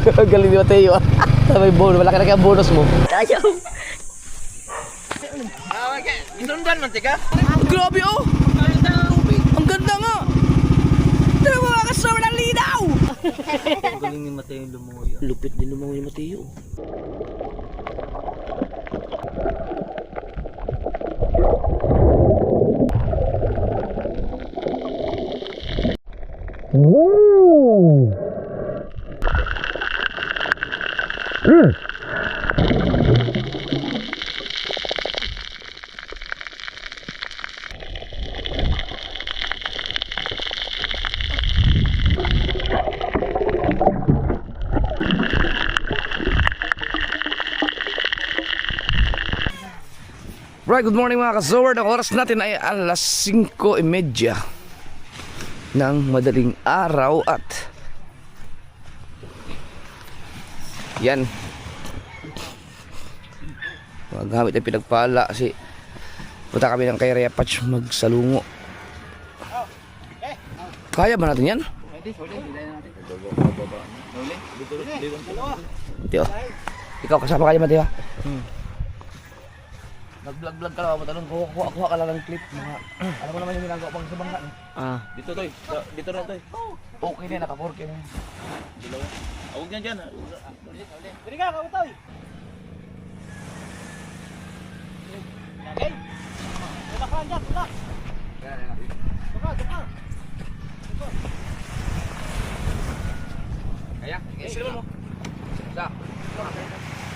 Galing ni Mateo. May bonus, malaki na kaya bonus mo. Ayaw. Isundan man tika. Grabe oh! Ang ganda nga! Tara mga kasama ng linaw! Galing ni Mateo lumungoy. Lupit din lumungoy ni Mateo. Right, good morning mga ka-Zord. Ang oras natin ay alas 5:30 ng madaling araw at yan, mga gamit ay pinagpala kasi punta kami ng kay Rhea Patch magsalungo. Kaya ba natin yan? Mateo, ikaw kasama kayo Mateo? Nag-vlog ka lang, matanong, kuha ka lang ng clip. Alam mo naman yung ginagawa pang sa bangka. Dito toy. Dito na toy. Okay na, naka-4K na. Dalawa. Huwag niyan dyan. Dili ka, kautoy. Okay. Wala ka dyan, wala. Tuka. Kaya? Sino mo? Sa.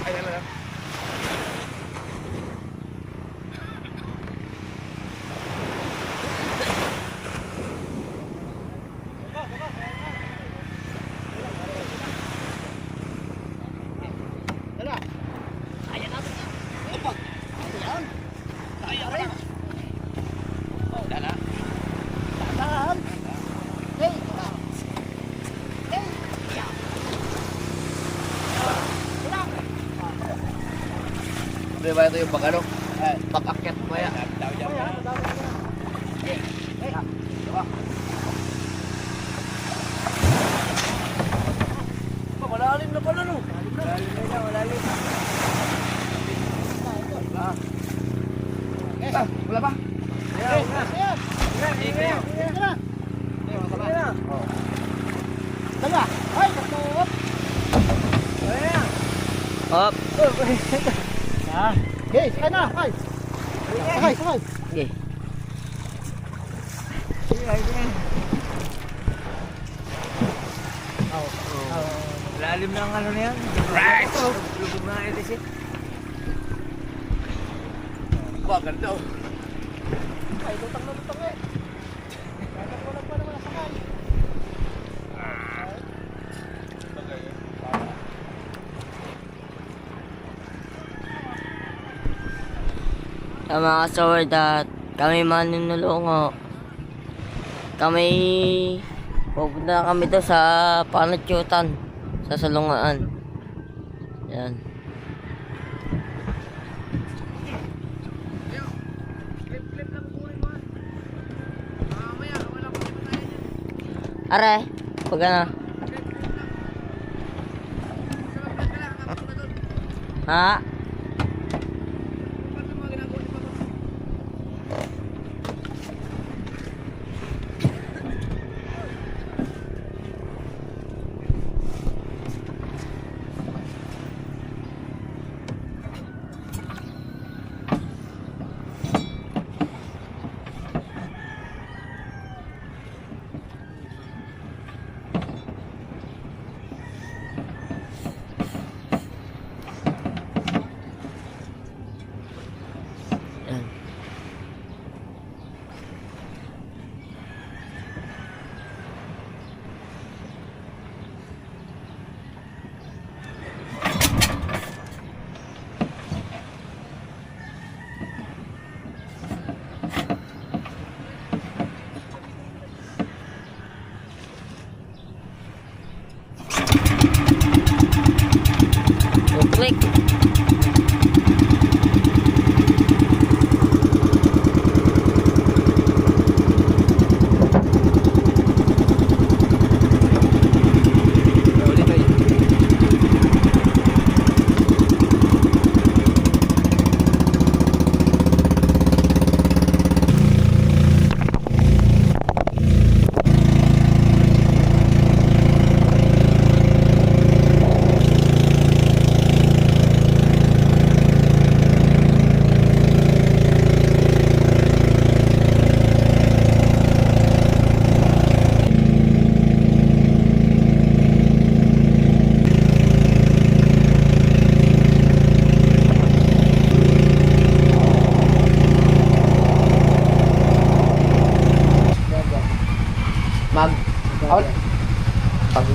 Ay, hala. Diba ito yung pag-ano? Pag-akyat mo kaya? Malalim na pala no? Malalim. Wala pa? Up. Okay, sakay na, sakay. Sakay. Okay. Lalim na ang ano na yan. Right! Lubog na ang ETC. Ba, ganito. Ay, lutang eh. Walang pa naman sakay. Mga ka-Zord at kami manunulungo. Kami pupunta kami doon sa Panachutan sa Salungaan. Yan. Are, pag ano? Ha? Click. Mag... Awal. Pag...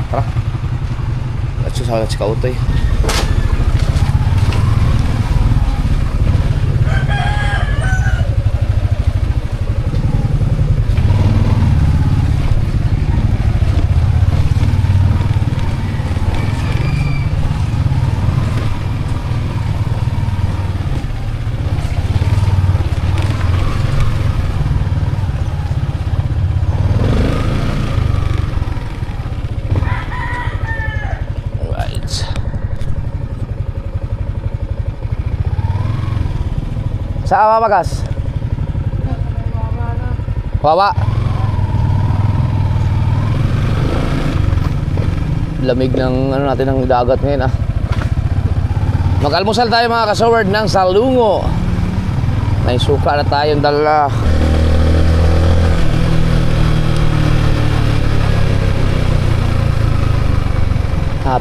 Tara. At susalat si Kautoy. Alright. Saan mapagas? Wawa. Lamig ng ano natin ng dagat ngayon ah. Mag-almusal tayo mga kasaward ng salungo. May suka na tayong dala.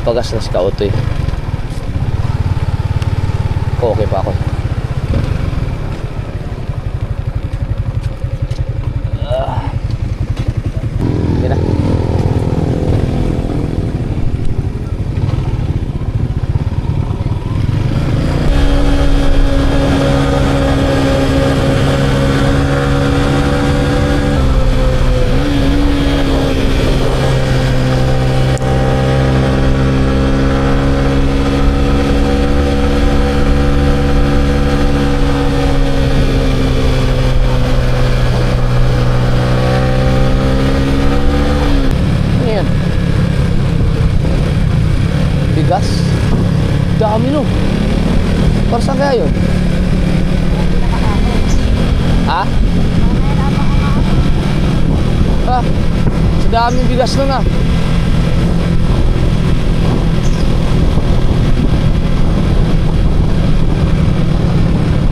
Pagas na si Kautoy. Okay pa ako. Hindi na. Ayan. Bigas. Dami no. Para saan kaya yun? Ha? Ah, sa daming bigas nun ah.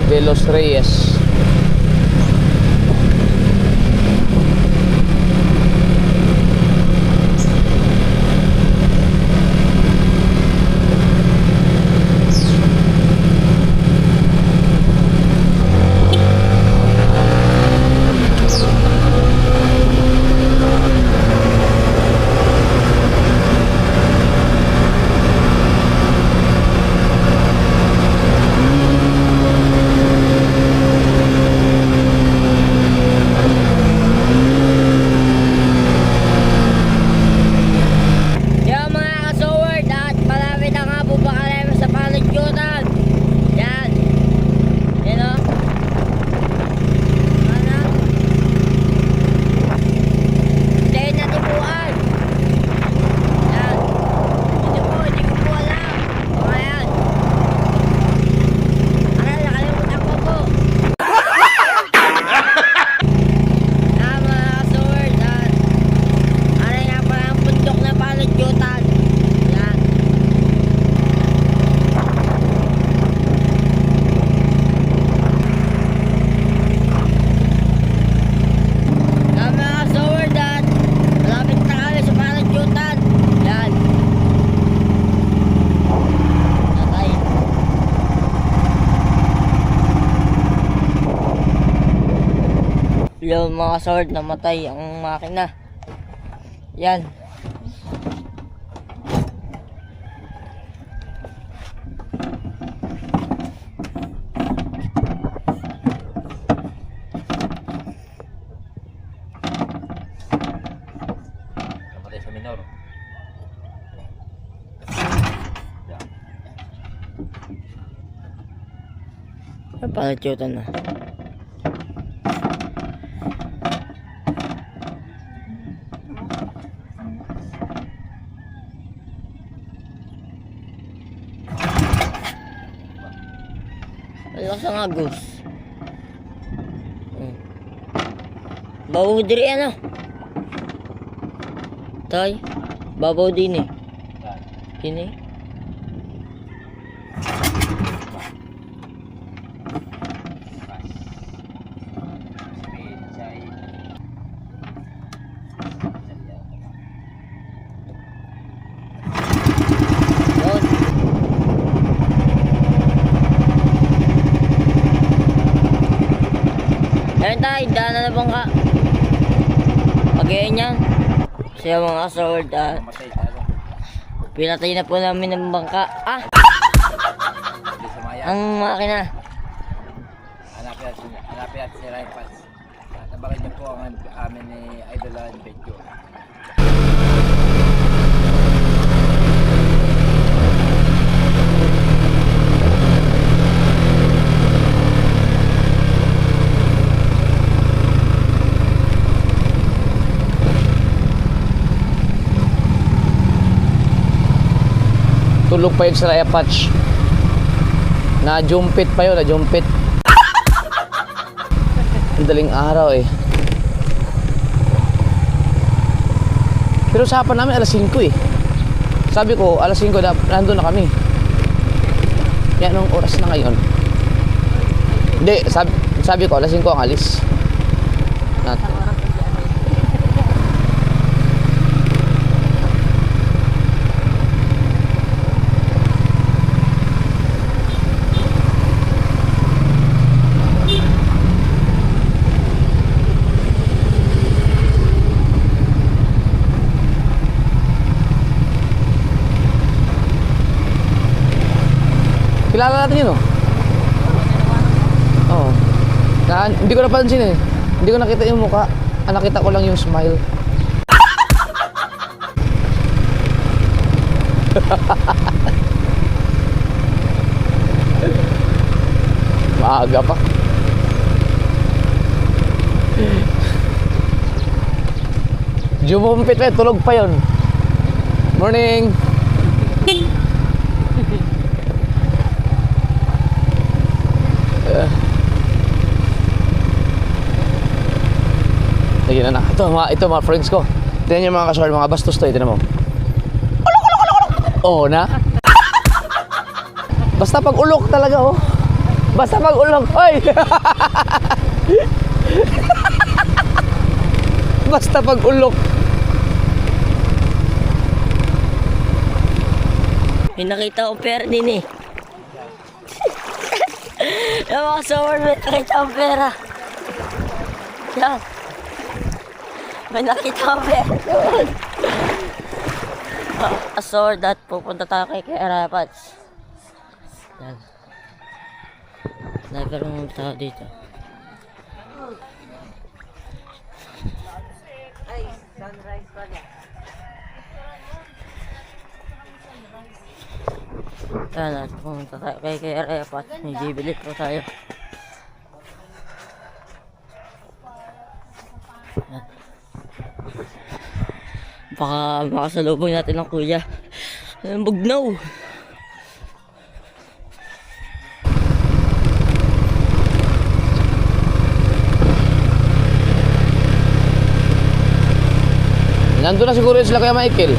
De Los Reyes. Yan mga kasaward at malapit na nga po ba kami sa panagyutan. Yan. Yan o. Ano? Hintayin natin buwan. Yan. Hindi ko po alam. O ayan. Nakalimutan ko po. Yan mga kasaward at ano nga pala ang bundok na panagyutan. Yan. Yan mga kasaward at malapit na kami sa panagyutan. Yan. Natay. Yung mga kasaward namatay ang makina. Yan. Namatay sa minor. Ang panagyutan na. Malakas ang agos. Babaw diri ano? Tay, babaw din eh. Kini. Yun. Ayun tayo, daan na bangka. Again yan. Siya mga kasaward, Matay tayo. pinatay na po namin ng bangka. Hindi sumaya. Ang makina. Hanapin natin si Ryan Paz. Tabakin niyo po ang amin ni Idolan Bedjo. Tulog pa yun sa Raya Patch. Na-jumpit pa yun, na-jumpit. Ang daling araw eh. Pero usapan namin alas 5 eh. Sabi ko, alas 5 nandun na kami. Yan, anong oras na ngayon? Hindi, sabi ko, alas 5 ang alis. Natin. Kilala natin yun, oh. Oo. Hindi ko napansin eh. Hindi ko nakita yung mukha. Nakita ko lang yung smile. Maaga pa. Jumumpit pa, tulog pa yun. Morning! Ayun na. Ito mga friends ko. Tingnan nyo mga kasaward, mga bastos to. Tingnan mo. Oo na. Basta pag ulok talaga, oh. Basta pag ulok. Oy! Basta pag ulok. May nakita akong pera din eh. Yung mga kasaward, may nakita akong pera. Yan. May nakita akong pera doon. Kasaward at pupunta tayo kay Rapats. Yan. Nagkaroon ng tao dito. Ay, sunrise pa niya. Yan at pumunta tayo kay Rapats. May bibili po tayo. Yan. Baka makasalubong natin ng kuya. Ang bugnaw. Nandun na siguro yun sila Kuya Michael.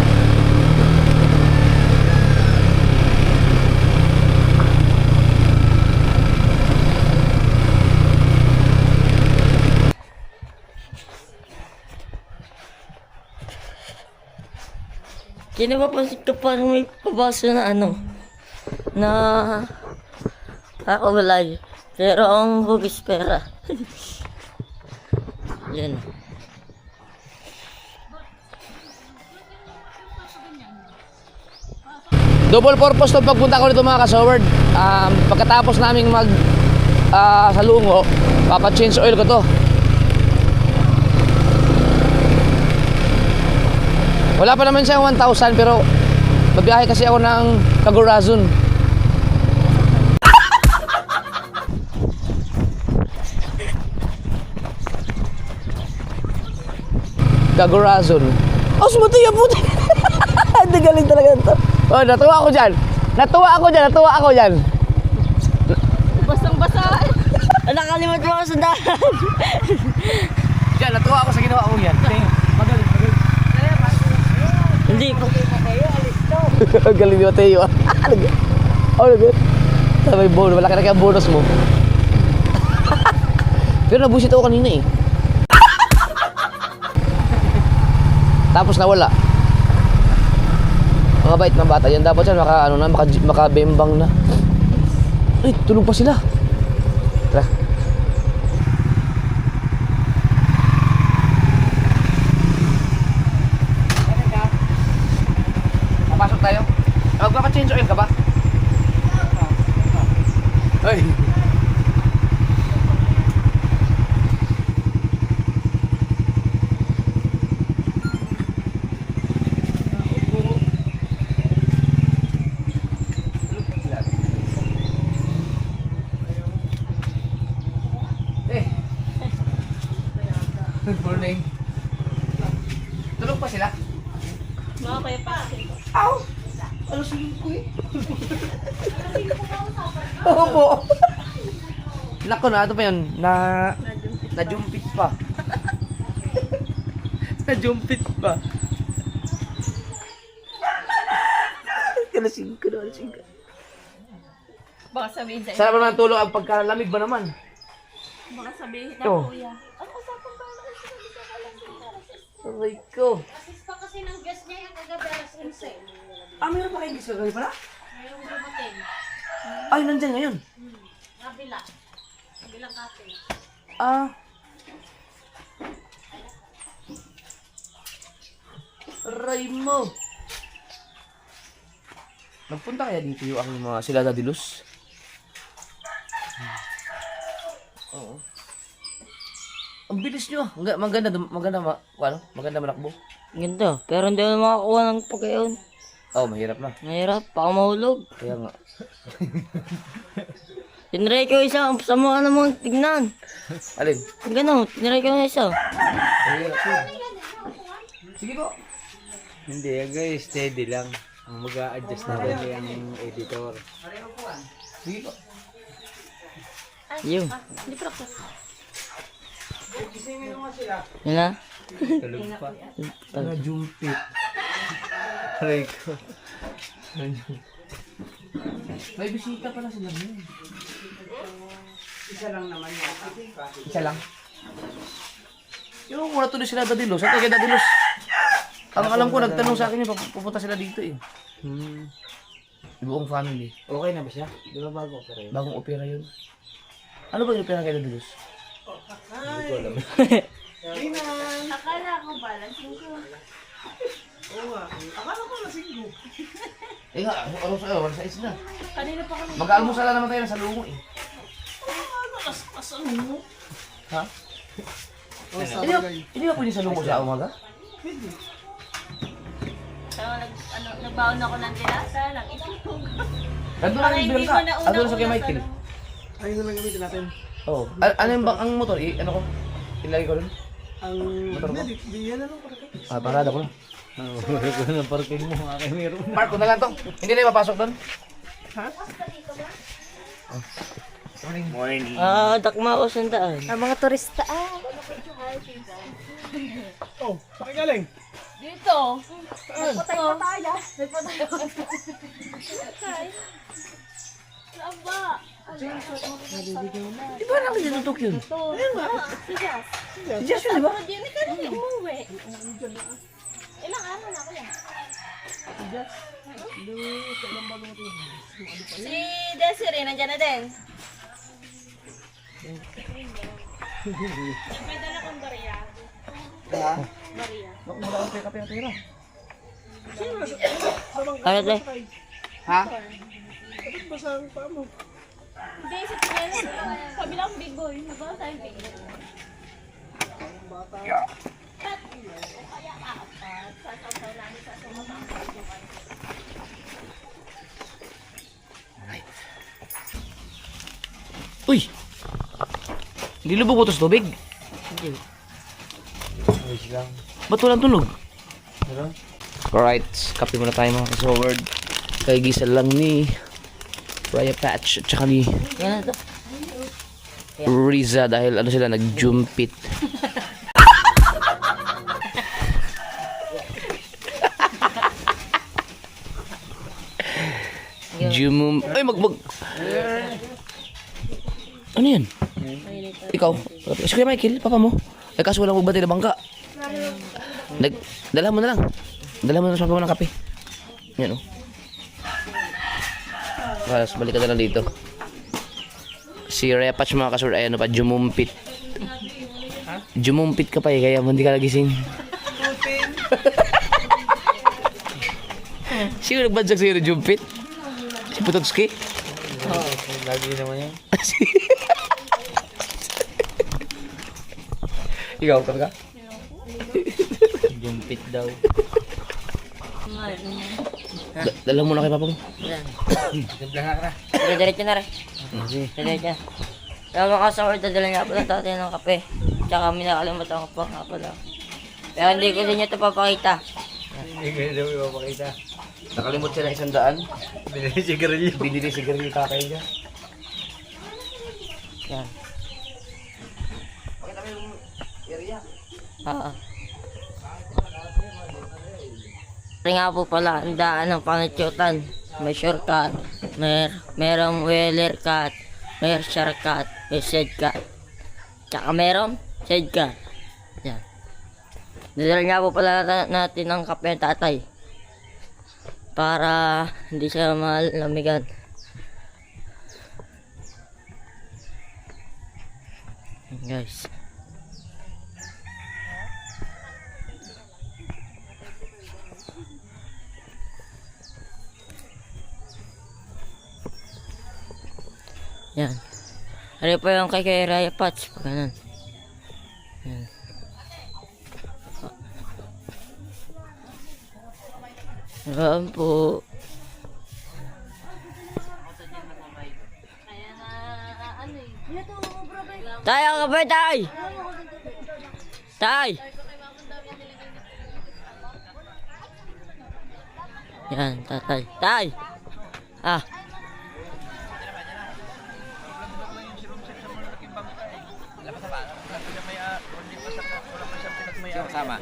Kinapapansin ko parang may pabasa na ano, na kakawalay. Pero ang hugis pera. Yan. Double purpose to pagpunta ko dito mga kasaward. Pagkatapos naming mag salungo, papa-change oil ko to. Wala pa naman siyang 1,000 pero babiyahe kasi ako ng Cagurazon. Cagurazon. Oh, sumuti yan puti. Hindi galing talaga ito. Oh, natuwa ako dyan. Natuwa ako dyan. Basang-basa. Nakalimutan mo ako sa daan. Diyan, natuwa ako sa ginawa ko yan. Magaling. Hindi pa. Galing ni Mateo. Oh, nag. May bonus. Malaki na kaya bonus mo. Pero nabusit ako kanina eh. Tapos nawala. Mga bait ng bata yan. Dapat yan makabembang na. Ay, tulog pa sila. Tara. Morning. Tulog pa sila? Mga kaya pa. Aw! Alas 5 eh. Opo. Nako na, ito pa yun. Najumpit pa. Najumpit pa. Alas 5 na, alas 5. Baka sabihin sa Sarap naman tulog ang pagkalamig ba naman? Baka sabihin na Oh. kuya. Ano usapan ba na kasi sabi sa kalang Aray ko. Asis pa kasi ng gas niya yung kagabi alas 11. Ah, meron pa kayong gisagabi pala? Mayroong dumating. Ay, nandyan ngayon. Nabila. Nabilang kape. Ah. Aray mo. Nagpunta kaya dito yung aking mga sila Dadilus? Oo. Ang bilis nyo. Maganda, maganda manakbo. Ganda. Pero hindi ako makakuha ng pagkayon. Oh, mahirap na. Mahirap. Baka mahulog. Kaya nga. Tinry ko isa. Sa mga ano mong tignan. Alin? Gano'n. Tinry ko na isa. Mahirap yun. Sige po. Hindi, guys, steady lang. Mag-a-adjust na rin yung editor. Sige po. Yung. Hindi pa ako. Yun na. Tulog pa. Najumpit. Aray ko. May bisita pala sila ngayon. Isa lang naman yan. Isa lang? Yung muna tuloy sila Dadilos. At kay Dadilos. Ang alam ko, nagtanong sa akin yun, pupunta sila dito eh. Buong family. Okay na ba siya? Di ba bago pa rin? Bagong opera yun. Ano ba yung opera kay Dadilos? Hindi ko alam. Akala ko ba? Lasing ko. Eh nga, ano sa'yo? Wala sa is na. Kanina pa kami. Mag-aalmusala naman tayo sa lungo eh. Ano? Ha? Hindi ba pwede sa lungo sa umaga? Kaya nagbaon ako ng dilasa lang. Itulog. Nandun lang yung bilang ka. Ano lang sa kay Michael? Ayun na lang gamitin natin. Oo. Ano yung ang motor? Ano ko? Ilagay ko rin? Ang... Motor mo? Hindi yan na lang para kayo. Ah, parada ko na. Wala ko ng parking mo, aking meron. Park ko na lang to. Hindi na yung mapasok doon. Morning. Ah, dakma ako sandaan. Ang mga turista. Oh, saan kayo galing? Dito. Nagpatay pa tayo. Nagpatay pa tayo. Saan ba? Di ba namin tinutok yun? Ito. Si Jazz. Si Jess yun, di ba? Pero di ka rin umuwi. Ilang araw na ako yan. Si Desiree, nandyan na din. May dala kong barya. Ha? Barya. Wala akong pera. Ano tayo? Ha? Bakit ba sa paa mo? Hindi, sa Pinelo. Kabilang big boy. Nagbawa tayong big boy. Kaya apat. Sasaw namin sa sumatang. Uy! Hindi lubog utos tubig. Ayos lang. Ba't walang tunog? Meron? Alright, kape muna tayo mga kasoward. Kay Gisal lang ni Raya Patch at saka ni Yan na to. Riza dahil ano sila nagjumpit. Jumum. Ay Ano yan? Ikaw? Si Kuya Michael, papa mo. Ay kaso walang magbati na bangka. Dala mo na lang. Dala mo na sa ng kape. Yan o. Kalas, balik ka na lang dito. Si Repatch mga kasur, ay ano pa, jumumpit. Jumumpit ka pa eh, kaya hindi ka nagising. Sino nagbadsag sa'yo na jumpit? Si Putotski? Oo, lagi naman yan. Ikaw, ka? Jumpit daw. Dala mo na kay papa mo. Yan. Naglaha ka. Sige, diretso na rin. Diretso na. Kaya mga kasawar, dadala niya pala tatay ng kape. Tsaka may nakalimutan ko pa nga pala. Pero hindi ko sa inyo ito papakita. Hindi ko na ipapakita. Nakalimot siya ng 100. Binili sigarilyo. Binili sigarilyo kakay niya. Yan. Pakita mo yung area. Oo. Ito nga po pala ang daan ng Panachutan. May shortcut, merong wheeler cut, may shortcut, may side cut. Tsaka merong side cut. Yan. Dala nga po pala natin ang kape ng tatay. Para hindi siya malamigan. Yan guys. Yan. Ano pa yung kay Raya Patch? Pag ganun. Yan. Yan po. Tay, ang kabay, tay! Tay! Yan, tatay. Tay! Ah. Sama.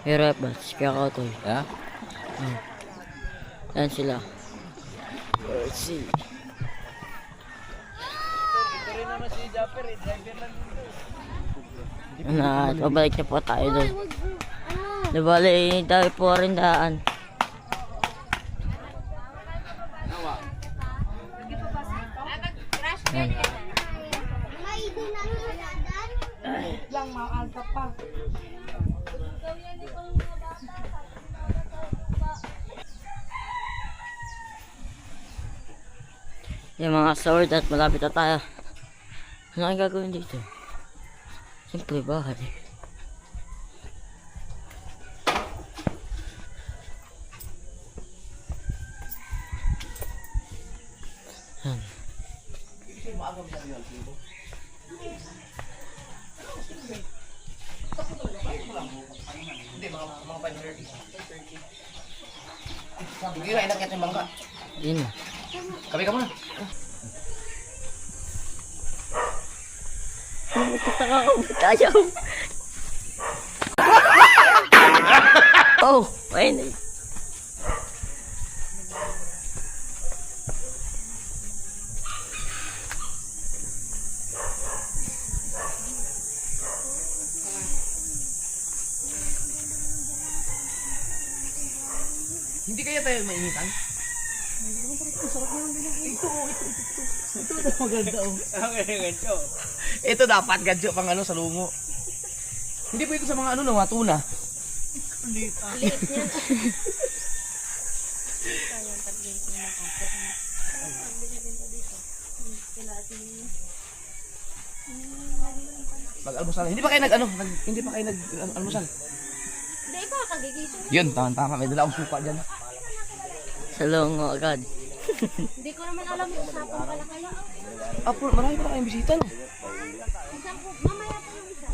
Hirap ba? Kaya ka ito. Ha? Yan sila. Let's see. Na, pabalik na po tayo doon. Nabali tayo po rin daan. Yan. Lang maaga pa. Yung mga sword at malapit na tayo. Ano ang gagawin dito? Siyempre bahay. Yan. Hindi, mga 530. Hindi na inakyat yung bangka. Yun na. Kami ka muna. Magtataka ko, tayo. Oh, ayun. Hindi kaya tayo mainitan? Ito maganda oh. Ito dapat gadyo pang ano sa lumo. Hindi po ito sa mga ano no, mga tuna. Mag-almusal. Hindi pa kayo hindi pa kayo nag-almusal. Hindi pa, kagigising. Yun, tama. May dala akong suka dyan. Sa longo agad. Hindi ko naman alam yung usapang pala kayo. Marami pa kayong bisita no. Isang po, mamaya pa yung isa.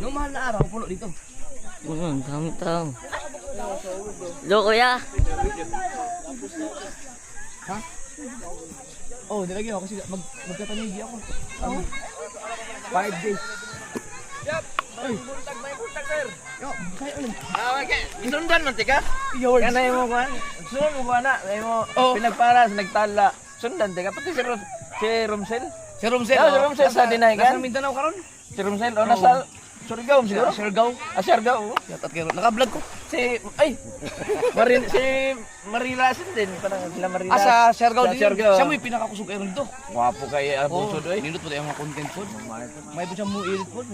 Nung mahal na araw, pulo dito. Ang dami tao. Lo, kuya. Ha? Oh, nilagyan ako kasi magkapanigi ako. 5 days. Yup! Ay! Buntag, sir! Yo, kaya ulit. Okay. Isundan man, tika? George! Kanay mo kuhan. Sunod mo kuhan na. Pinagparas, nagtala. Sundan, tika. Pati si Romsel. Si Romsel. Si Romsel sa dinahigan. Nasa Mindanao ka ron? Si Romsel, o nasa Surigao siguro? Siargao. Siargao. Yatat kayo. Naka-vlog ko. Si Marilasin din. Parang sila Marilasin. Sa Siargao din. Siargao. Siya mo yung pinakakusog kayo rito. Wapo kayo ang Oh, puso doy. nindot po tayo mga content food. May po siya mo edit food.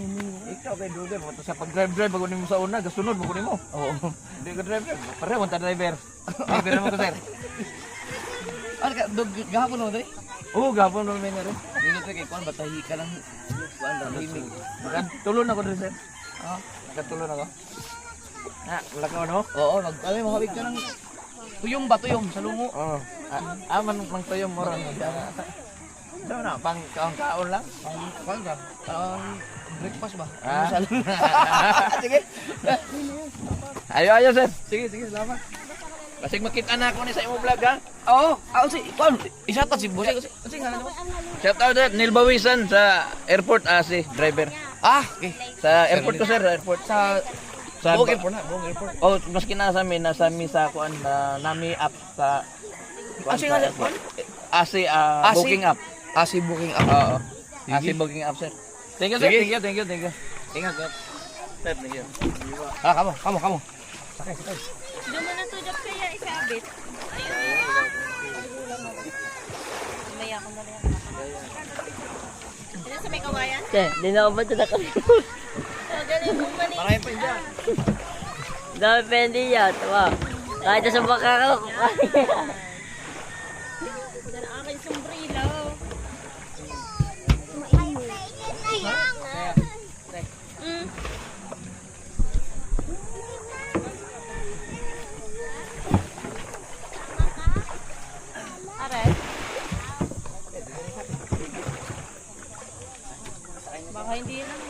Ikaw kay Dugan, mo sa pag-drive bago mo sa una, gasunod mo kunin mo. Oo. Hindi ka drive. Pare mo ta driver. Driver mo ko sir. Ano ka? Gahapon mo tayo? Oo, gapon mo may rin. Nindot ka kay Kwan. Batahi ka lang. Kuan lang. Himig. Tulon ako din sir. Ah, nakatulon ako. Wala ka ano? Oo. Kami makawig ka ng tuyong ba? Tuyong sa lungo. Oo. Mang tuyong mo ron. Ano na, pang kaon lang? Breakfast ba? Ah. Sige. Ayo sir. Sige, salamat. Kasi makita na ako ni sa imong vlog ha. Oo. Si, ikaw, isa si Boss. Kasi nga ano? Shout out sir, Neil Bawisan sa airport si driver. Okay. Sa airport ko sir, airport. Sa Buong airport na, buong airport. Oh, maski nasa mi sa kuan na nami app sa Asi nga, kuan? Asi Asi? booking app. Asi booking up. Oo. Sige. Asi booking app sir. Thank you sir. Sige. Thank you. Ingat sir. Sir, thank you. Kamo. Doon mo na to, Jok, kaya isabit. Maya ko na rin. Ano sa may kawayan? Di na ako ba ito nakalimutan? Oh, galing mo mali. Marami pa dyan. Dami pwede yan. Diba? Kahit sa baka ko. Yan ang aking sombrero. Mm. Are? Baka hindi lang.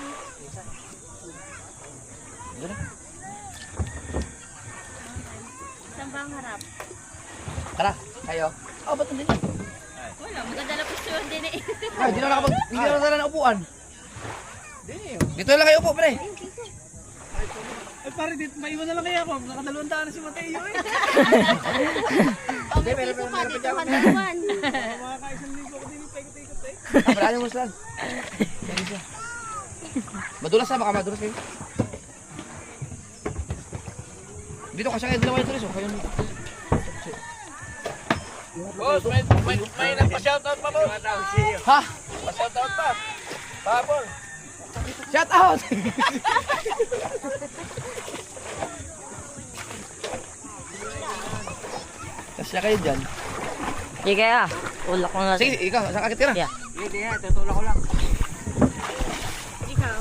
Saan ba ang harap? Tara, kayo. Ba't hindi na? Wala, maganda na posture din eh. Ay, hindi na nakatala ng upuan. Dito lang kayo upo, pre. Ay pare, maiwan na lang kaya ako. Nakadalawang daan na si Mateo eh. Okay, pero pa dito ka dalawan. Makakaisang linggo ko din paikot-ikot eh. Paano mo saan? Madulas ha, baka madulas kayo. Dito kasi kayo dalawa yung tulis, oh. Kayo Boss, may nagpa-shoutout pa boss. Ha? Pa-shoutout pa. Pabol. Shout out! Kasi kayo dyan. Sige kaya. Ulak ko na. Sige, ikaw, saan ka tira? Yeah. Hindi, tutulak ko lang. Ikaw?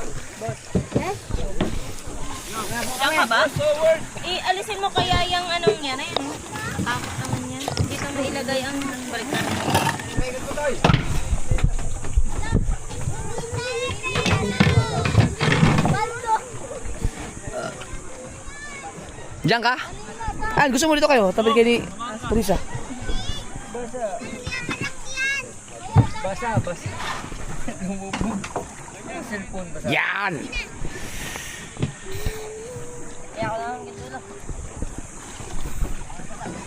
Diyan ka ba? Alisin mo kaya yung anong yan na yan. Takot naman yan. Dito mo ilagay ang baliktad. Diyan ka? Ah, gusto mo dito kayo? Tabi kayo ni Teresa. Basa. Cellphone basa. Yan! Kaya ako lang gito lang.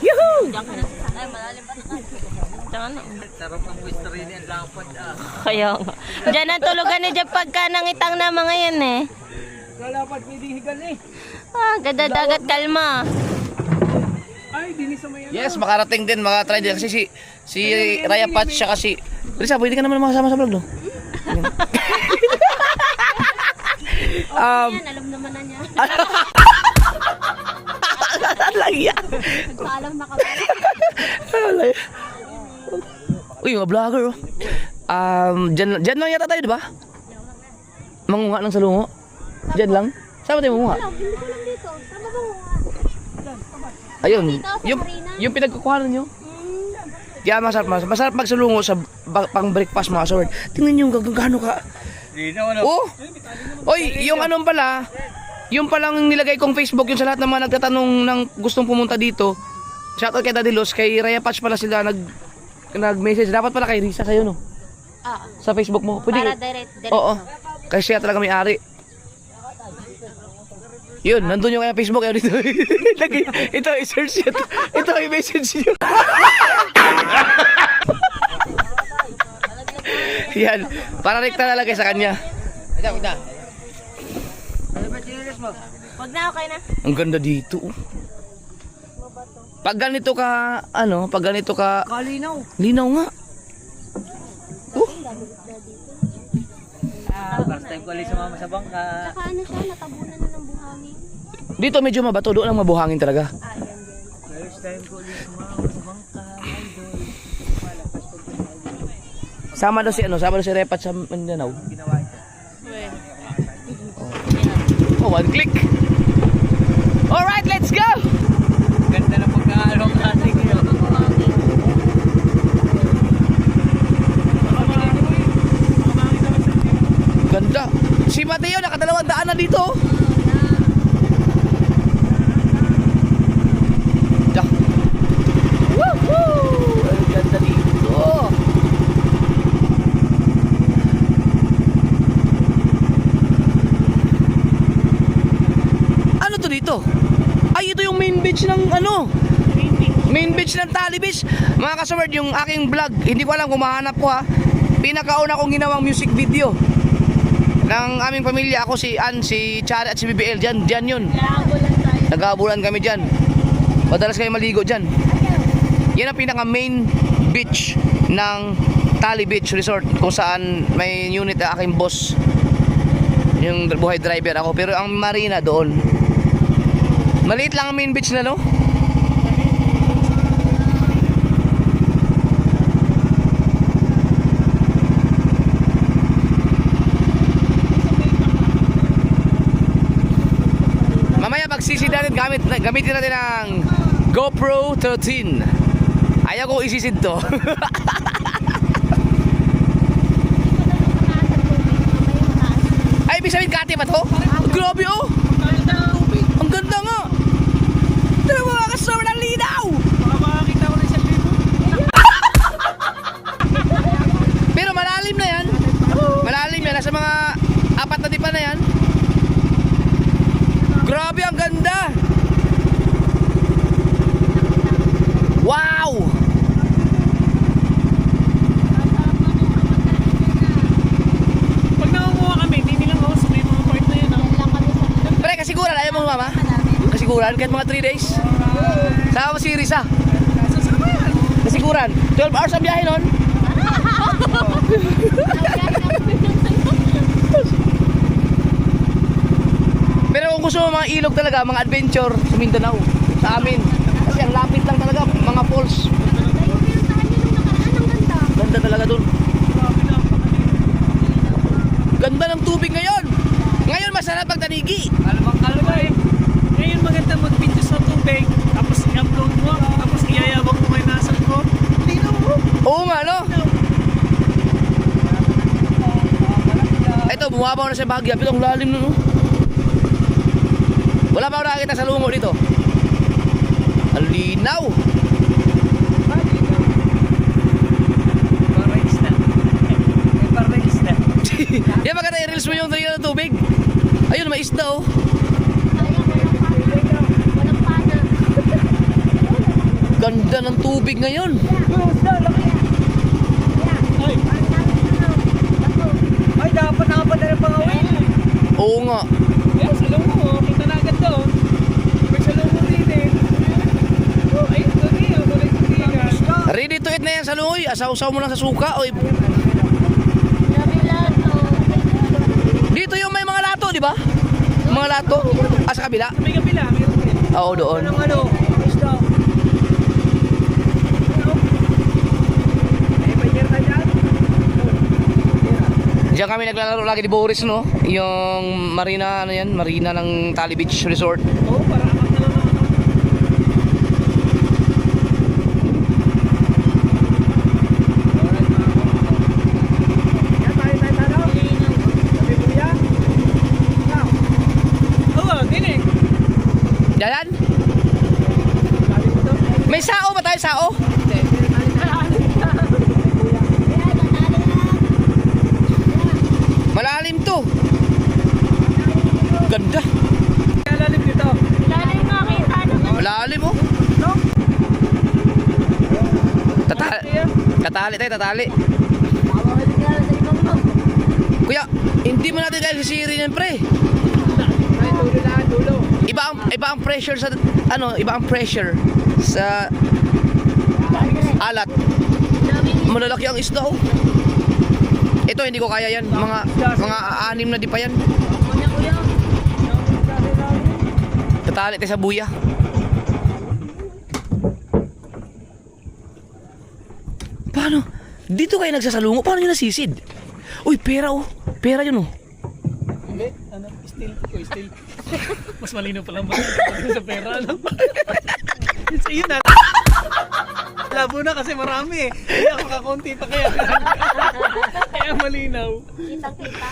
Yuhuu! Diyan ka na. Ay, malalim pa na. Diyan na. Sarap ang pwesto rin yan, lapad Kaya nga. Diyan ang tulugan ni Jeff pagka nangitang na mga yan eh. Kalapad pwedeng higan eh. Ganda dagat kalma. Ay, dinis sa mayan. Yes, makarating din, makatry din. Kasi si Raya Patch siya kasi. Teresa, pwede ka naman makasama sa vlog, no? Yan, alam naman na niya. Lang yan. Nagpaalam na kami. Uy, mga vlogger, oh. Dyan lang yata tayo, di ba? Mangunga lang sa lungo. Dyan lang. Saan ba tayo mangunga? Hindi ko lang dito. Tama ba nga? Ayun, yung pinagkukuhanan nyo. Kaya masarap magsalungo sa pang breakfast mga sword. Tingnan nyo gaano ka. Oh! Oy, yung anong pala, yung palang nilagay kong Facebook yung sa lahat ng mga nagtatanong ng gustong pumunta dito. Shoutout kay Daddy Los, kay Raya Patch pala sila nag-message. Dapat pala kay Risa sa'yo, no? Sa Facebook mo. Pwede. Para direct. Oo. Kasi siya talaga may-ari. Yun, nandun yung kaya Facebook. Yun, ito, i-search yun. Ito, i-message nyo. Yan, para rekta nalagay sa kanya. Wait na. Wag na, okay na. Ang ganda dito. Oh. Pag ganito ka, Kalinaw. linaw nga. Oh. First time ko ulit sumama sa bangka. Saka ano siya, natabunan na ng buhangin. Dito medyo mabato, doon lang mabuhangin talaga. Yan. First time ko ulit sumama sa bangka. Sama daw si Repat sa Mindanao. Ginawa ito. Oh, one click. Alright, let's go! Ganda na pagkakalong kasi kayo. Si Mateo, nakadalawang daan na dito. Dah. Woohoo! Ang ganda dito. Ano to dito? Ay, ito yung main beach ng ano? Main beach ng Tali Beach. Mga kasaward, yung aking vlog, hindi ko alam kung mahanap ko ha. Pinakauna kong ginawang music video ng aming pamilya. Ako, si Ann, si Chari at si BBL. Diyan yun. Naghabulan kami dyan. Madalas kayo maligo dyan. Yan ang pinaka main beach ng Tali Beach Resort, kung saan may unit na aking boss, yung buhay driver ako. Pero ang marina doon, maliit lang ang main beach na, no? Mamaya magsisi natin, gamitin natin ang GoPro 13. Ayaw ko isisid to. Ay, ibig sabihin kati ba to? Grabe oh! Ang ganda nga! Tara mga kasama ng linaw! Baka makakita ko na isang libo. Pero malalim na yan. Malalim yan. Nasa mga 4 na dipa na yan. Grabe, ang ganda! Wow! Pag nangunguha kami, hindi lang ako sa may mga part na yun. Pre, kasiguran. Ayaw mo mama? Kasiguran? Kahit mga 3 days? Sama mo si Risa. Sasama yan. Kasiguran. 12 hours ang biyahe nun. Pero kung gusto mo mga ilog talaga, mga adventure sa Mindanao, sa amin. Kasi ang lapit lang talaga, mga falls. Ganda talaga dun. Ganda ng tubig ngayon. Ngayon masarap pag tanigi. Kalma eh. Ngayon maganda mag-pintos sa tubig, tapos i-upload mo, tapos iyayabang mo may nasal ko. Linaw mo. Oo nga, no? Ito, bumabaw na sa Bahagya. Pero ang lalim nun, no? Wala pa ako nakakita sa lungo dito. Ang linaw. Parents na. Parents na. Yan maganda i-reels mo yung trino ng tubig. Ayun, may isda oh. Ganda ng tubig ngayon. Ay, dapat nakapadala pa ngawin. Oo nga. Yan, sa loob mo. Kita na agad to. May sa loob mo din eh. Oh, ay, ito niya. Wala ito niya. Ready to eat na yan sa lungoy. Asaw-saw mo lang sa suka. Oy. Dito yung may mga lato, di ba? Mga lato. Ah, sa kabila? May kapila. May kapila. Oo, doon. Ano? Isda. May banyer ka dyan? Diyan kami naglalaro lagi di Boris, no? Yung marina, ano yan? Marina ng Tali Beach Resort. Oo, para akak na lang ako. Yan, tayo. Sabi mo yan? Oo, din eh. Diyan? Sabi mo to? May sao ba tayo? Sao? Malalim to. Ganda. Kaya lalim dito. Malalim oh. Tatali tayo, tatali. Kuya, hindi mo natin kaya sisirin yan, pre. Dulo. Iba ang pressure sa iba ang pressure sa alat. Malalaki ang isda oh. Ito hindi ko kaya yan. Mga 6 na di pa yan. Tatali tayo sa buya. Paano? Dito kayo nagsasalungo? Paano nyo nasisid? Uy, pera oh. Pera yun oh. Hindi, ano? Still. Mas malino pa lang ba? Sa pera, ano? Yun na. Labo na kasi marami eh. Hindi ako kakaunti pa kaya. Kaya malinaw. Kitang-kita.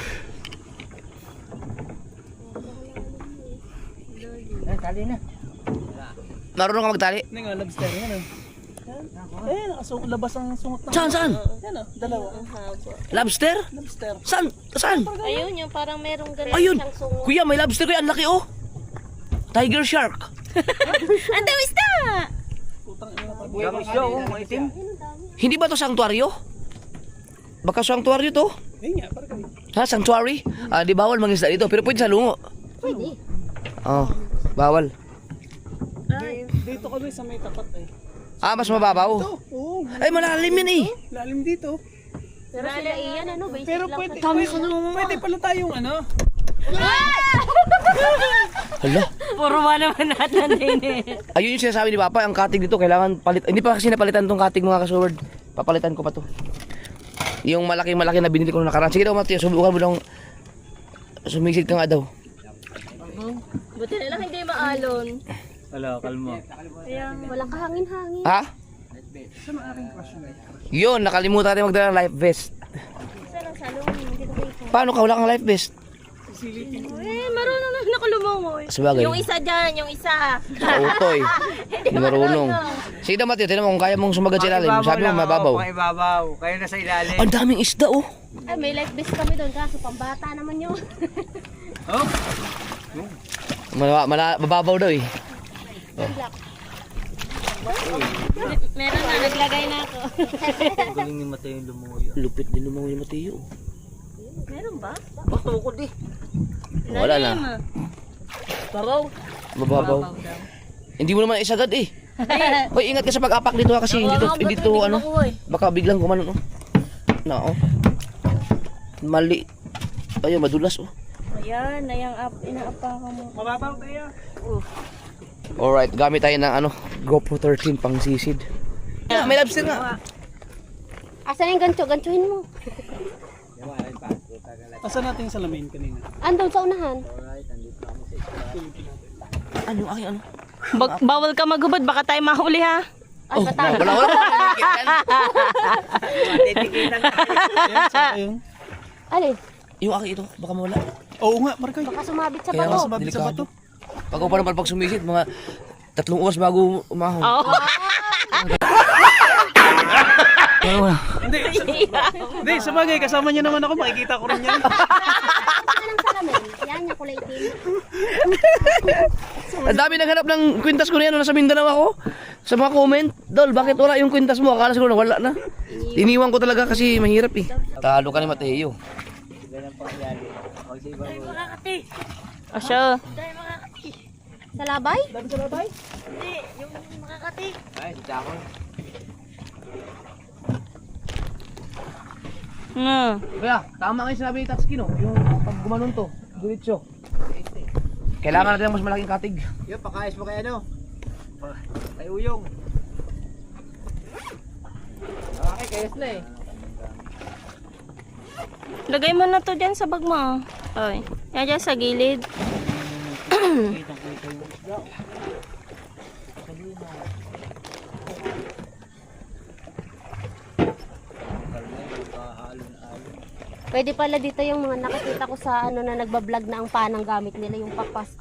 Tali na. Marunong ka magtali? Hindi nga, lobster yan oh. Eh, labas ang sungot ng... Saan? Yan oh, dalawa. Lobster? Lobster. Saan? Ayun, yung parang merong ganun Ayun! siyang sungot. Kuya, may lobster kuya. Ang laki oh. Tiger shark. Ang dami isda! Gamis daw, maitim. Hindi ba to sanctuaryo? Baka sanctuaryo to? Ayun nga, parang kami. Ha? Sanctuary? Di bawal mangisda dito. Pero pwede sa lungo. Pwede. Oh, bawal. Dito kami sa may tapat eh. Mas mababaw. Ito, oo. Ay, malalim yan eh. Lalim dito. Pero sila iyan, ano, basic Pero lang. pwede pala tayong ano. Hala. Puro ba naman natin din eh. Ayun yung sinasabi ni Papa, ang katig dito kailangan palit. Hindi pa kasi napalitan tong katig mga kasword. Papalitan ko pa to. Yung malaki na binili ko nung nakaraan. Sige daw Mateo, subukan mo lang. Sumisid ka nga daw. Buti na lang hindi maalon. Wala, kalma. Kaya walang kahangin-hangin. Ha? Yun, nakalimutan natin magdala ng life vest. Isa lang sa loob, hindi ko dito. Paano ka? Wala kang life vest? Marunong na nakulumangoy. Sabagay. Yung isa dyan, yung isa. Utoy. Hindi marunong. Sige daw Mateo, tinan mo kung kaya mong sumagat sa ilalim. Sabi mo mababaw. Pang ibabaw. Kayo na sa ilalim. Ang daming isda oh. Ay, may life vest kami doon, kaso pambata naman yun. Oh? Mababaw daw eh. Meron na, naglagay na ako. Galing ni Mateo yung lumuyo. Lupit din naman yung Mateo. Meron ba? Patukod eh. Wala na. Babaw. Mababaw. Hindi mo naman isagad eh. Hoy, ingat ka sa pag-apak dito ha, kasi hindi to ano. Baka biglang gumanon oh. No. Mali. Ayun, madulas oh. Ayan, inaapakan mo. Mababaw tayo. Alright, gamit tayo ng ano, GoPro 13 pang sisid. May lobster nga. Asan yung gancho? Ganchohin mo. Asan natin yung salamin kanina? Andun sa unahan. Ano, aking ano? Bawal ka maghubad, baka tayo mahuli ha. Oh, wala. Ayan, sa yung... Alin? Yung aking ito, baka mawala. Oo nga, Markay. Baka sumabit sa Kaya bato. Sumabit sa bato. Pag ako pa naman pag sumisid, mga 3 oras bago umahon. Oo. Hindi, sabagay, kasama niyo naman ako, makikita ko rin yan. Anong salamin? Yan, yung kulay itim. Ang dami naghanap ng kwintas ko na yan, nasa Mindanao ako. Sa mga comment, Dol, bakit wala yung kwintas mo? Akala siguro wala na. Iniwan ko talaga kasi mahirap eh. Talo ka ni Mateo. Asya. Sa labay? Ay, si Chako. Kaya, tama nga yung sinabi ni Tatsuki no, yung pag gumanon to, diretso. Kailangan natin ng mas malaking katig. Yo, pakayos mo kay ano? Kay Uyong. Okay, kayos na eh. Lagay mo na to dyan sa bag mo. Ay, yan dyan sa gilid. Pwede pala dito yung mga nakikita ko sa ano na nagbablog na ang panang gamit nila, yung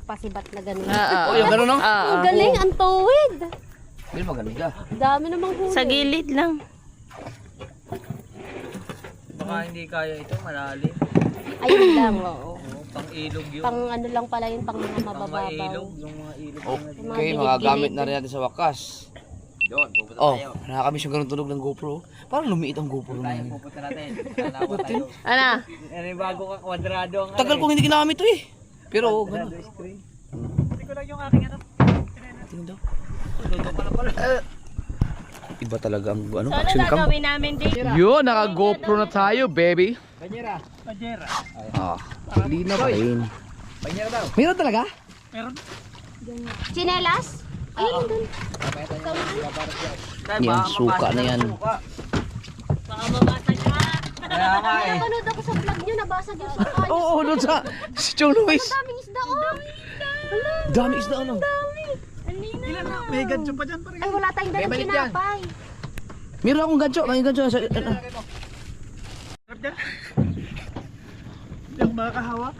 pasibat na gano'n. Oh, yung gano'n no? Ang galing, ang tuwid. Hindi maganda. Dami namang huli. Sa gilid lang. Baka hindi kaya ito, malalim. Ayun lang, oo. Pang ilog yun. Pang ano lang pala yun, pang mga Pang mabababaw. mailog, yung mga ilog. Okay, mga gamit na rin natin sa wakas. Doon, pupunta Oh, tayo. nakakamiss yung ganun tunog ng GoPro. Parang lumiit ang GoPro na yun. Pupunta natin. Dalawa tayo. Ano? Ano yung bago ka, kwadrado ang Tagal kong hindi ginamit to eh. Pero, ganun. screen. Hindi ko lang yung aking ano. Tingin daw. Luto ka na pala. Iba talaga ang ano, So, ano action cam. gagawin namin dito? Yun, naka-GoPro na tayo, baby. Banyera. Pajera. Ah, linaw pa rin. Banyera daw. Meron talaga? Meron? Chinelas? Ayun, doon. Yan, suka na yan. Baka mabasa ka. Kaya nga eh. Napanood ako sa vlog nyo, nabasag yung suka. Oo, doon sa si Chong Luis. Daming isda, oh. Dami isda ano. Ilan na? May gadyo pa dyan, Markay. Ay, wala tayong dalang balik yan. sinapay. Meron akong gancho, may gancho sa Harap dyan. Hindi ako makakahawak.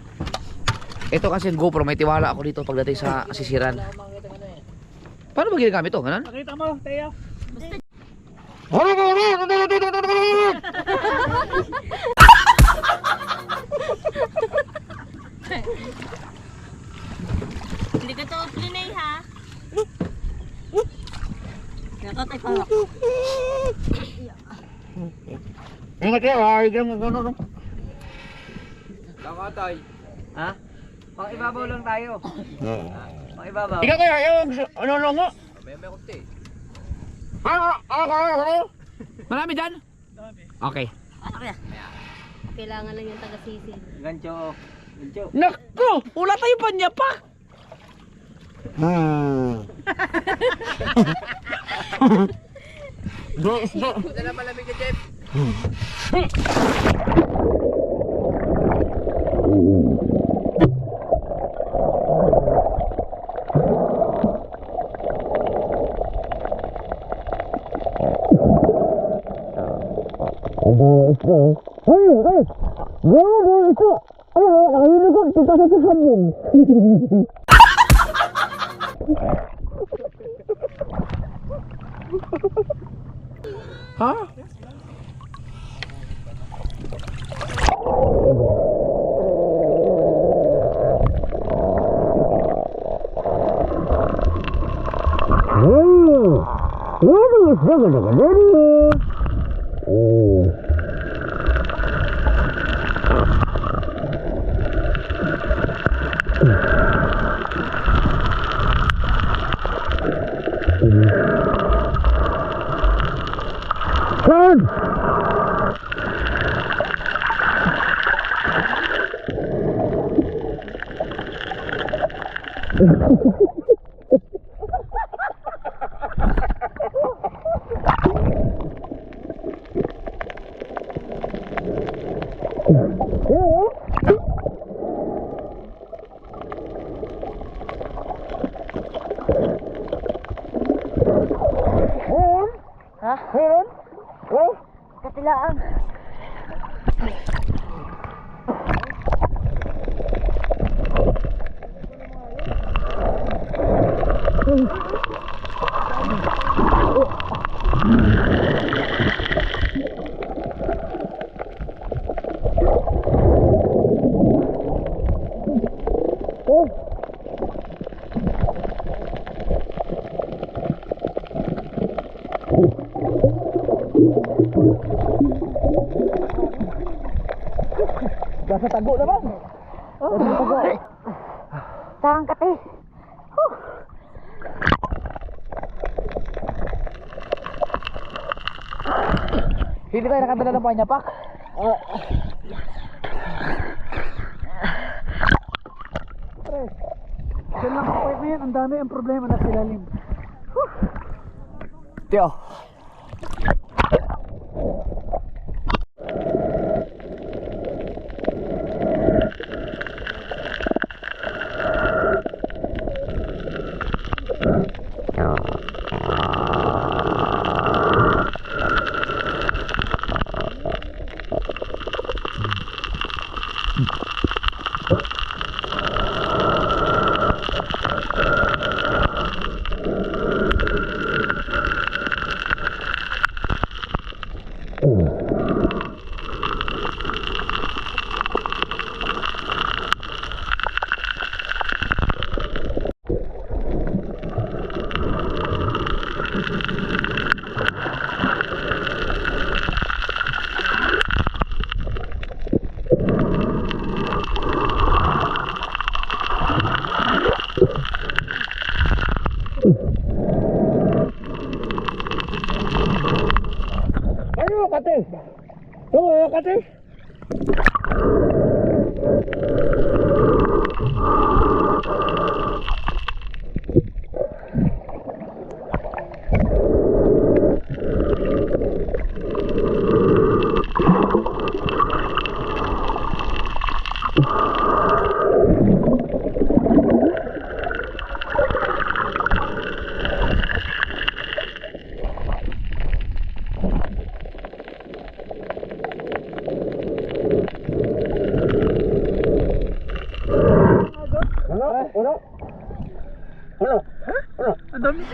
Ito kasi GoPro, may tiwala ako dito pagdating sa sisiran. Paano ba ginagamit to? Ganun? Pakita mo, Teo. Hindi ka to plinay ha. Ingat ya, ay ganun. Kakatoy. Ha? Pang ibabaw lang tayo. Pang ibabaw. Ikaw kaya yung ano nga? May kunti. Marami dyan? Dami. Okay. Kailangan lang yung taga-sisi. Gancho. Gancho. Naku! Wala tayo pa niya pa! Buta na malamig ka, Jeff. Ha? Katilaan. Nasa tago na ba? Tarang kati. Hindi tayo nakadala ng panyapak. Diyan lang ang point na yan. Ang dami ang problema na silalim. Tiyo. Ang dami.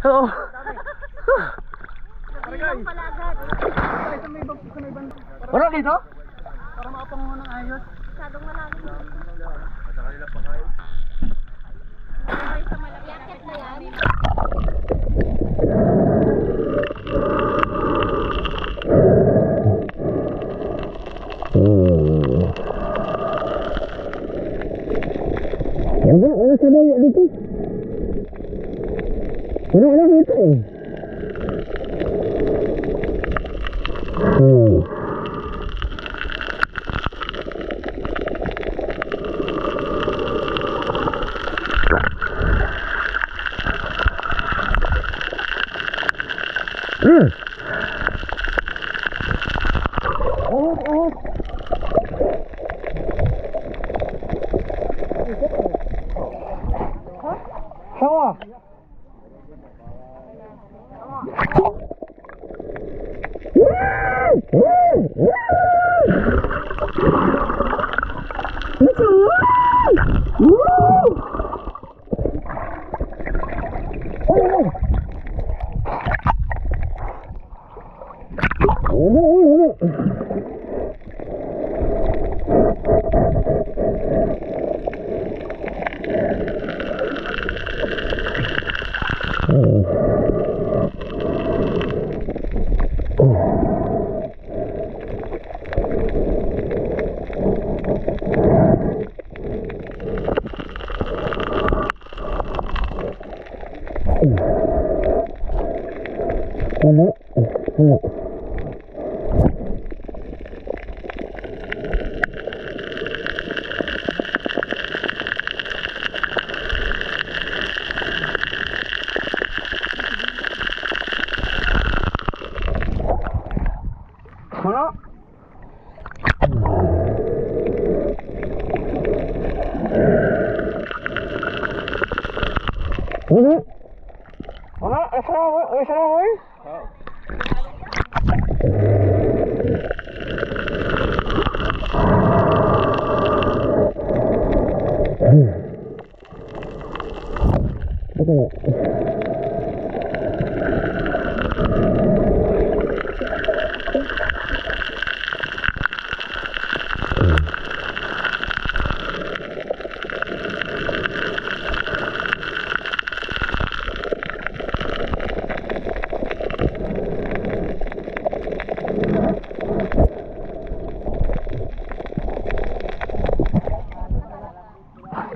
Oo. Wala dito? Para makapanguha ng ayos. Masyadong malalim. Yakit na yan. Wala sa daya dito. Wala dito eh. Sawa.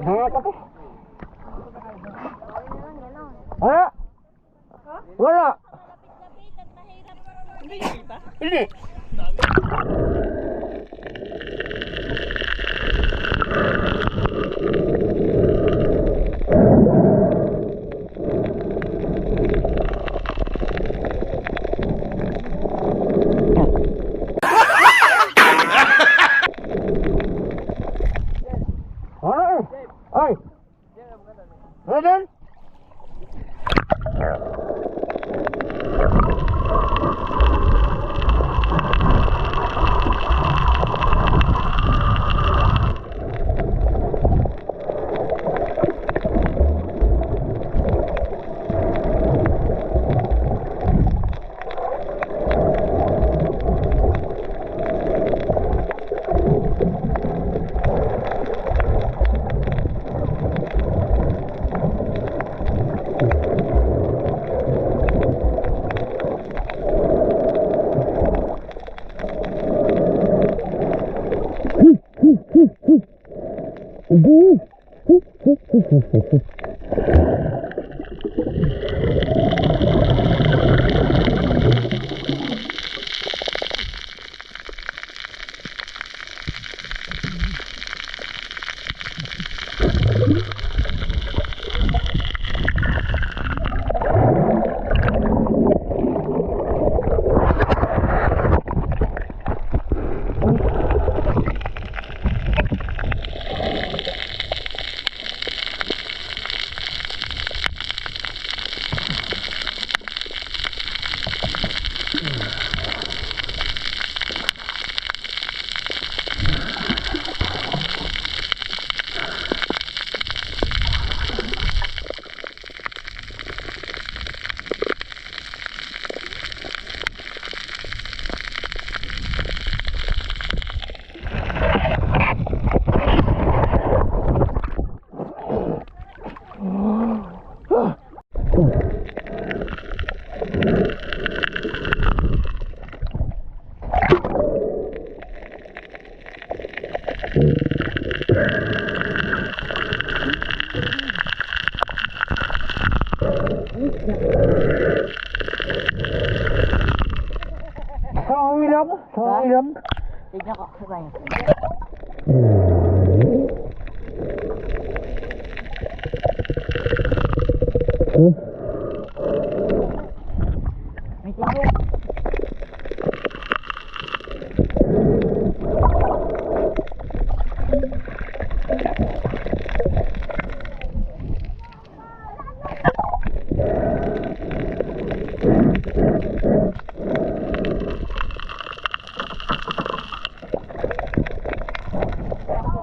Hanga ka to. Wala. Wala. Hindi. Ay! Ano? Tignan ko, sabay. May tignan.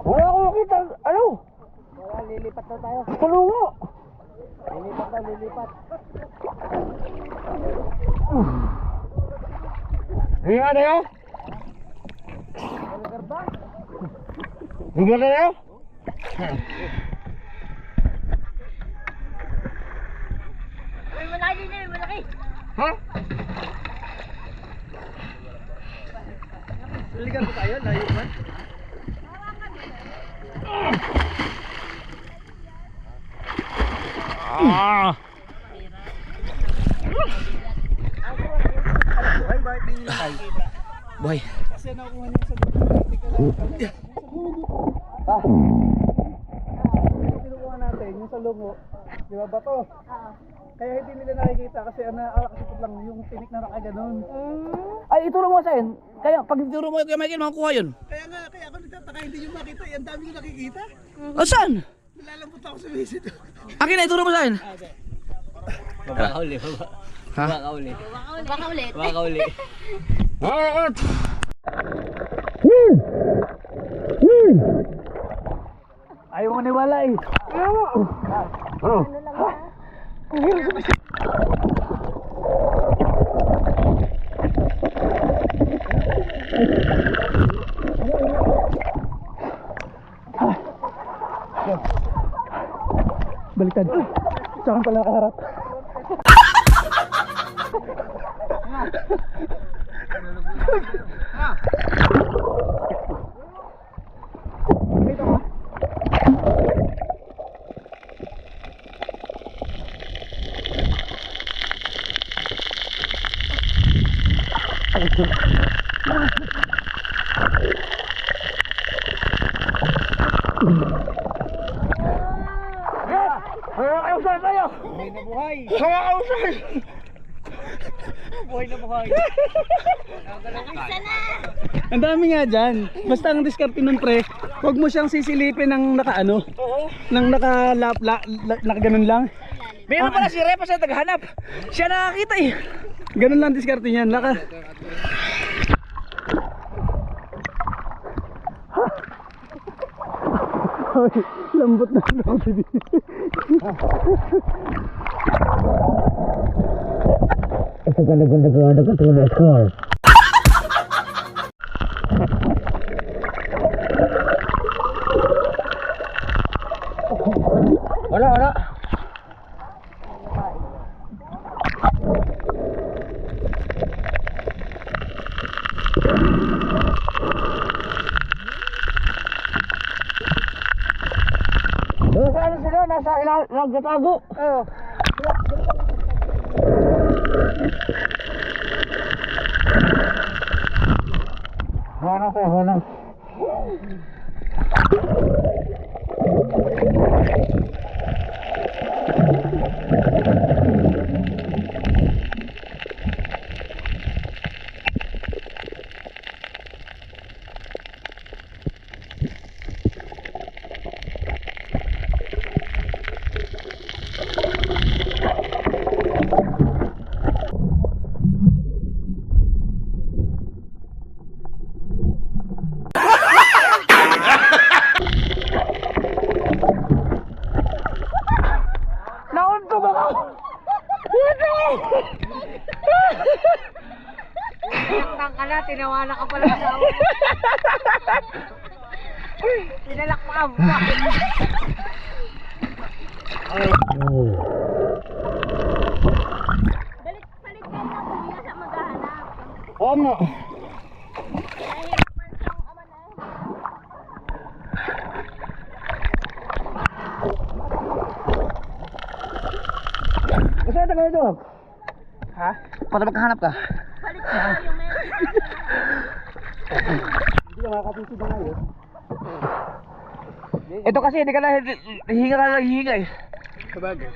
Wala akong makita. Ano? Wala, lilipat na tayo. Tulungo. Lilipat na, lilipat. Hinga na yun? Hinga na yun? May malaki na, may malaki. Ha? Ligan ko tayo, layo man. Ah! Ay, bakit di nila tayo? Boy. Kasi nakuha niya sa kinukuha natin yung sa lungo, di ba bato? Kaya hindi nila nakikita kasi nakakasipot lang yung tinik na nakaganon. Ay, ituro mo sa akin. Kaya, pag ituro mo kay Michael, makakuha yun. Kaya nga, kaya ako nagtataka hindi nyo makita, ang dami nyo nakikita. O, saan? Nilalambot ako sa visit. Akin na, ituro mo sa akin. Baka uli, Ha? baka uli. Baka ulit. Baka uli. Alright. Ayaw mo niwala eh. Ano? Baliktad. Saan pala nakaharap? Ang dami nga dyan. Basta ang diskarte nun pre, huwag mo siyang sisilipin ng nakaano. Nang nakaganon lang. Meron pala si Repa sa taghanap. Siya nakakita eh. Ganun lang diskarte niyan. Ay, lambot na ako dito. Wala. Saan sila? Nasa nagtatago. Oo. Hanap. Tinawala ka pala sa ako. Tinalak mo ka. Balik ka na kuya sa maghahanap. Oo nga. Nahirapan siyang ama na. Saan tayo ito? Ha? Para magkahanap ka. Balik ka yung meron. Ito kasi hindi ka na hihinga eh. Sabagay.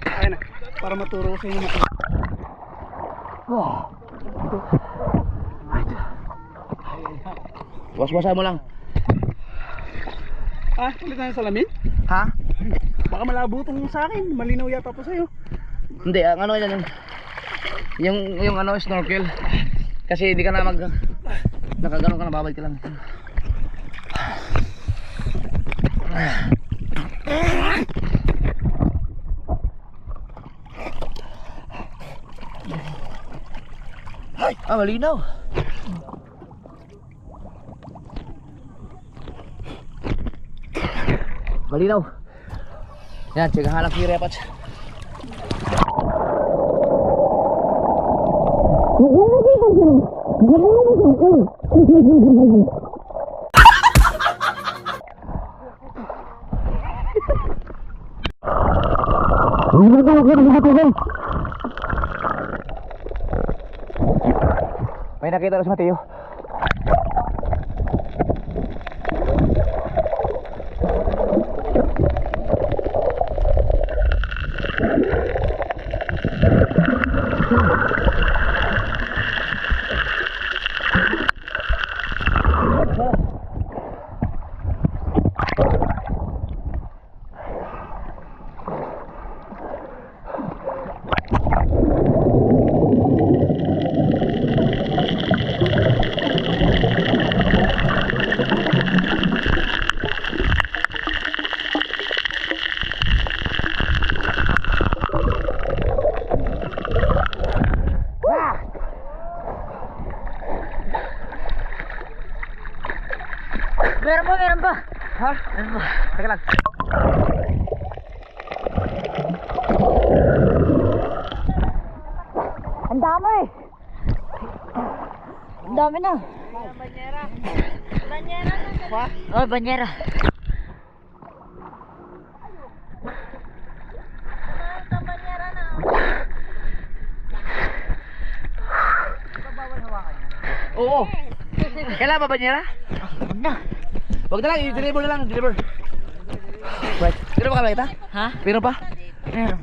Ayun na. Para maturo ko sa inyo. Was-wasan mo lang. Ah, ulit na yung salamin? Ha? Baka malabo itong sa akin. Malinaw yata po sa'yo. Hindi, ang ano yan yung ano snorkel. Kasi hindi ka na nakagano ka na, babalik ka lang. Malinaw. Malinaw. Yan, tsagahan lang si Repats. May nakita na si Mateo. Meron pa. Ha? Teka lang. Ang dami. Ang dami na. Banyera. Banyera na. Oh, banyera. Banyera na. Oo. Kailan ba banyera? Wag na lang, i-deliver na lang, deliver. Right. Pero pa ka kita? Ha? Pero pa? Meron.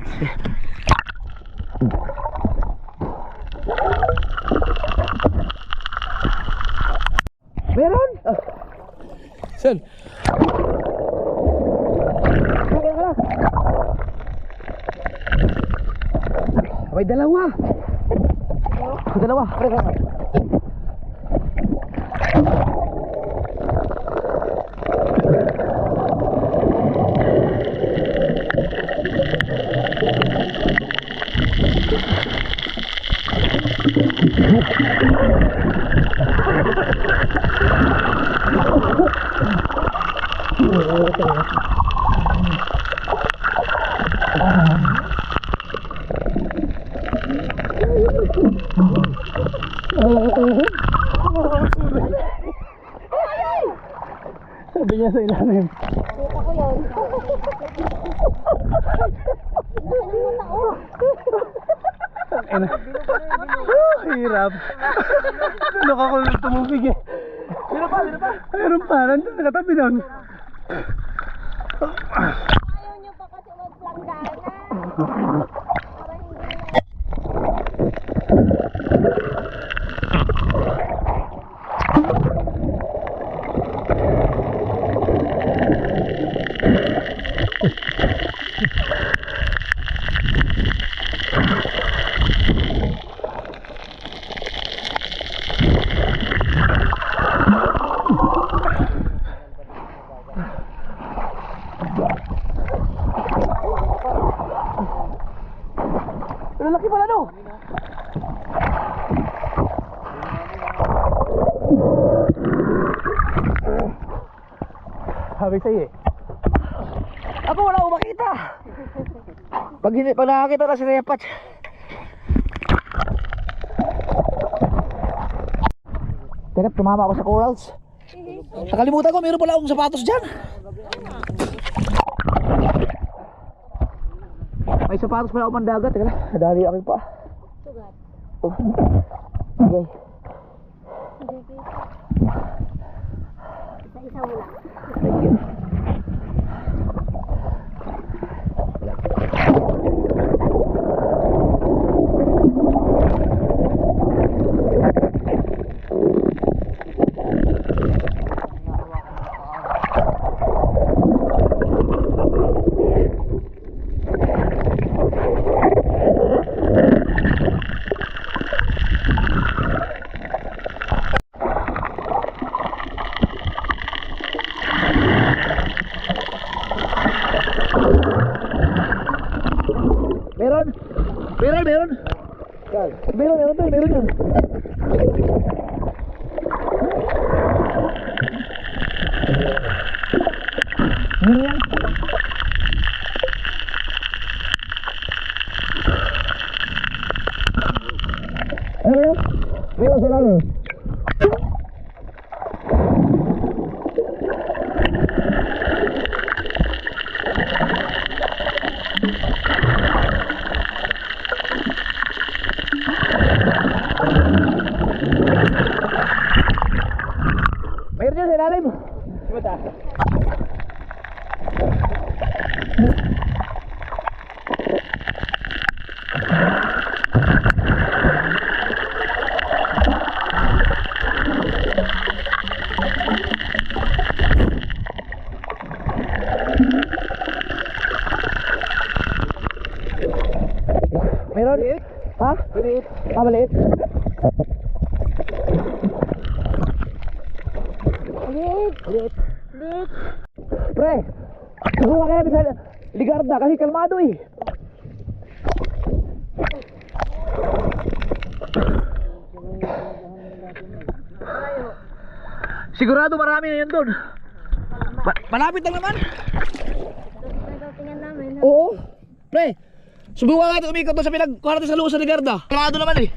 Meron? Saan? May dalawa. May dalawa. Pre. Sabi niya sa ilalim. Hirap. Ano ka kung tumubig eh. Meron pa. Meron pa, nandun nakatabi doon. Ayaw nyo pa kasi maglanggana. Para hindi Laki pala no? Sabi sa'yo eh. Ako wala akong makita. Pag nakakita na si Repat. Teka, tumama ako sa corals. Nakalimutan ko, meron pala akong sapatos dyan. May sapatos pala ako mandagat. Teka lang, nadali aking pa. sugat. Oh. Okay. Isa-isa mo lang. Thank you. Meron. Meron yun. Meron yan. Meron sa lalim. Meron yan sa lalim. Meron? Ha? Maliit. Ah, maliit. Maliit. Pre, subukan ka natin sa Ligarda kasi kalmado eh. Sigurado marami na yun doon. Malapit lang naman. Tingnan namin. Oo. Pre, subukan natin umikot doon sa pinagkuha natin sa luwas sa Ligarda. Kalmado naman eh.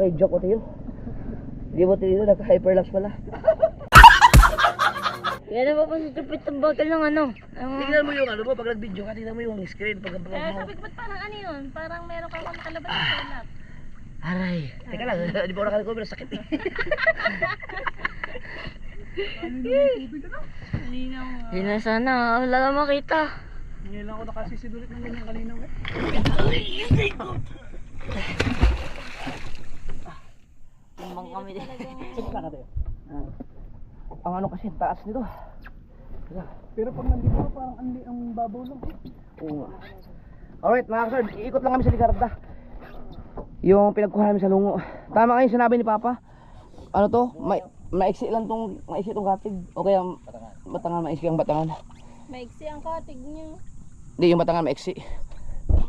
ang joke ko tayo. Di mo tayo naka-hyperlapse pala. Kaya na pa sa tupit ng bakal ng ano. Tingnan mo yung ano mo, pag nag-video ka, tingnan mo yung screen. Pag Sabi ko, ba't parang ano yun? Parang meron kang makalabas sa ulap. Aray, teka lang, di pa ako nakarecover, sakit eh. Hindi na sana, wala ka makita. Ngayon lang ako nakasisidulit ng ganyan kanina. Tumbang kami din. Ang ano kasi, taas nito. Pero pag nandito ka, parang ang babaw lang eh. Oo nga. Alright mga kasod, iikot lang kami sa Ligarda. Yung pinagkuha namin sa lungo. Tama kayo sinabi ni Papa. Ano to? Maiksi lang tong katig. O kaya batangan, maiksi ang batangan. Maiksi ang katig niyo. Hindi, yung batangan maiksi.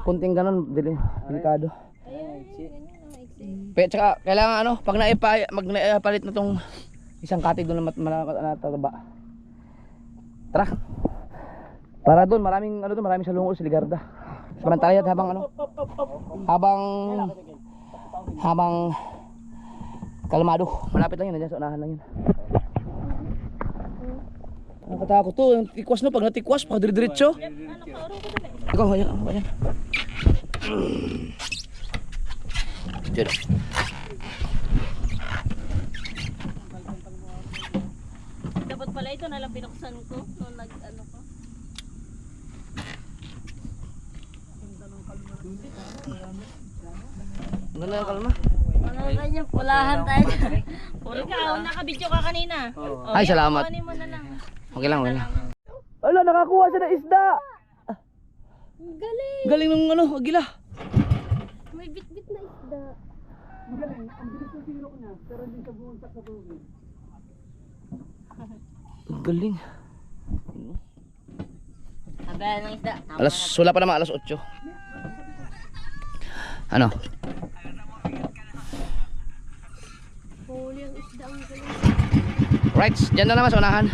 Kunting ganun, delikado. Ayan, ganyan ang maiksi. Pero tsaka, kailangan ano, pag naipalit na tong isang katig doon na mataba. Tara. Para doon, maraming sa lungo sa Ligarda. Samantala habang kalmado. Malapit lang yun, nandiyan sa unahan lang yun. Nakatakot to, yung tikwas no, pag natikwas, pag dire-diretso. Ikaw, ayan, ayan. Diyan. Dapat pala ito nalang binuksan ko nung nag-ano ko. Ganda ng kalma. Ano ganyan, pulahan tayo. Ikaw, nakabidyo ka kanina. Oh, Ay, salamat. kuhanin mo na lang. Okay lang, okay lang. Ala, nakakuha siya ng isda. Galing! Galing ng ano, agila. May bit-bit na isda. Galing. Sabayan ng isda. Wala pa naman, alas 8. Ano? Huli ang isda ang galing. Right, dyan na naman sa unahan.